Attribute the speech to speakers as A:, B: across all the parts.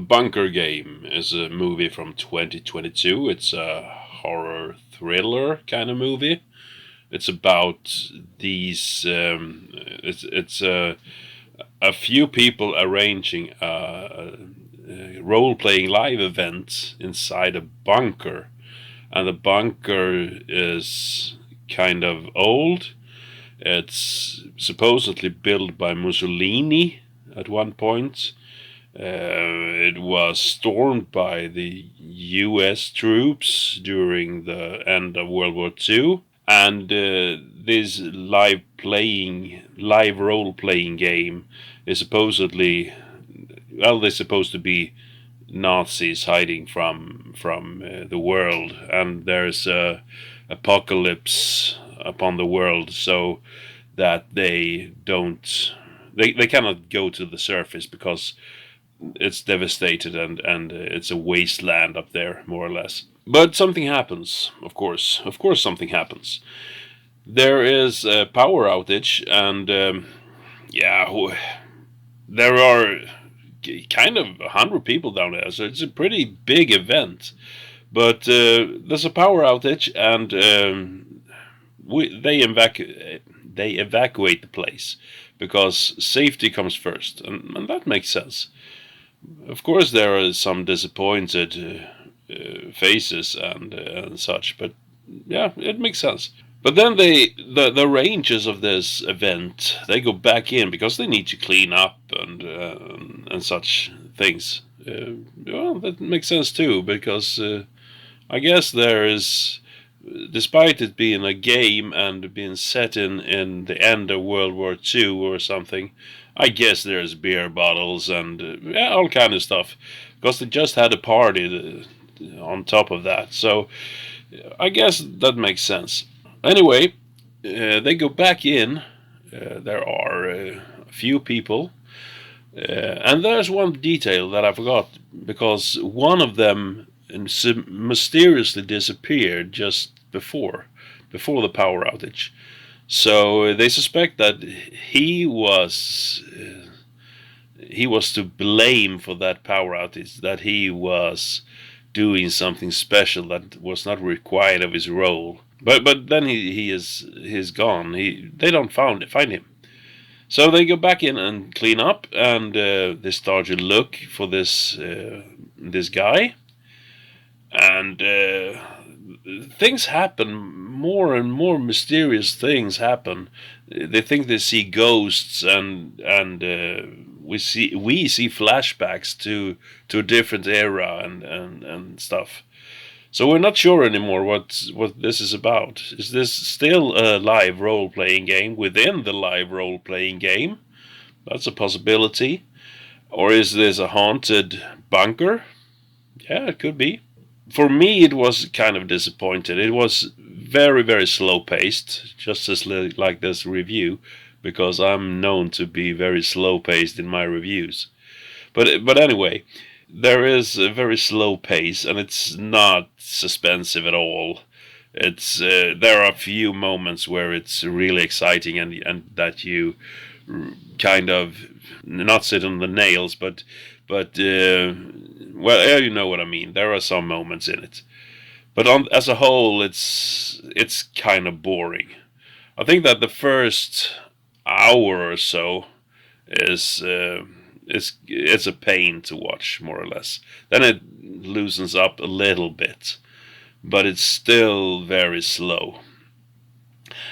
A: Bunker Game is a movie from 2022. It's a horror thriller kind of movie. It's about these. It's a few people arranging a role playing live event inside a bunker, and the bunker is kind of old. It's supposedly built by Mussolini at one point. It was stormed by the U.S. troops during the end of World War II, and this live role playing game is supposedly, well, they're supposed to be Nazis hiding from the world, and there's a apocalypse upon the world, so that they cannot go to the surface because it's devastated and it's a wasteland up there, more or less. But something happens, of course. Of course, something happens. There is a power outage, and yeah, there are kind of 100 people down there, so it's a pretty big event. But there's a power outage, and they evacuate the place because safety comes first, and that makes sense. Of course, there are some disappointed faces and such, but yeah, it makes sense. But then the rangers of this event, they go back in because they need to clean up and such things. Well, that makes sense too because I guess there is, despite it being a game and being set in the end of World War II or something, I guess there's beer bottles and yeah, all kind of stuff because they just had a party on top of that. So I guess that makes sense. Anyway, they go back in. There are a few people, and there's one detail that I forgot because one of them mysteriously disappeared just before the power outage. So they suspect that he was to blame for that power outage. That he was doing something special that was not required of his role. But then he's gone. They don't find him. So they go back in and clean up, and they start to look for this guy, and things happen. More and more mysterious things happen. They think they see ghosts, and we see flashbacks to a different era and stuff. So we're not sure anymore what this is about. Is this still a live role playing game within the live role playing game? That's a possibility. Or is this a haunted bunker? Yeah, it could be. For me, it was kind of disappointed. It was very, very slow paced, just as like this review, because I'm known to be very slow paced in my reviews. But anyway, there is a very slow pace, and it's not suspensive at all. It's there are a few moments where it's really exciting and that you kind of not sit on the nails, but well, you know what I mean. There are some moments in it, but as a whole, it's kind of boring. I think that the first hour or so is it's a pain to watch, more or less. Then it loosens up a little bit, but it's still very slow.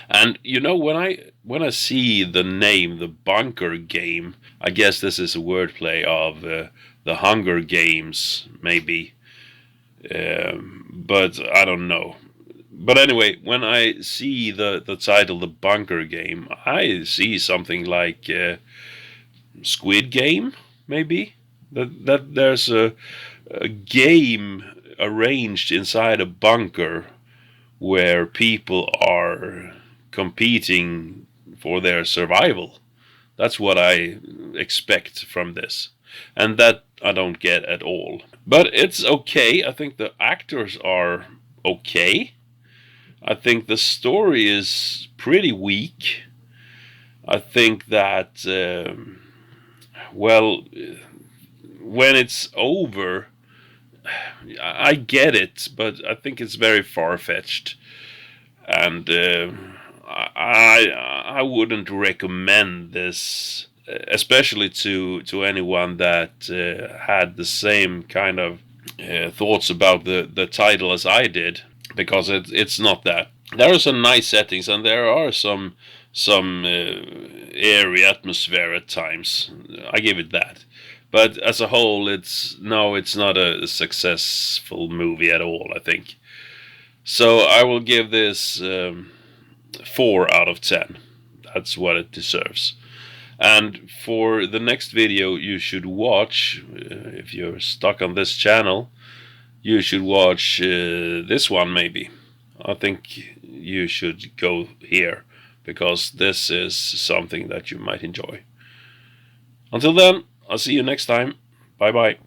A: And you know, when I see the name, the Bunker Game, I guess this is a wordplay of the Hunger Games, maybe. But I don't know. But anyway, when I see the title, the Bunker Game, I see something like Squid Game, maybe. That there's a game arranged inside a bunker where people are competing for their survival. That's what I expect from this. And that I don't get at all. But it's okay. I think the actors are okay. I think the story is pretty weak. I think that, well, when it's over, I get it, but I think it's very far fetched, and I wouldn't recommend this, especially to anyone that had the same kind of thoughts about the title as I did, because it's not that. There are some nice settings, and there are some airy atmosphere at times. I give it that. But as a whole, it's not a successful movie at all, I think. So I will give this 4 out of 10. That's what it deserves. And for the next video you should watch, if you're stuck on this channel, you should watch this one maybe. I think you should go here, because this is something that you might enjoy. Until then, I'll see you next time. Bye bye.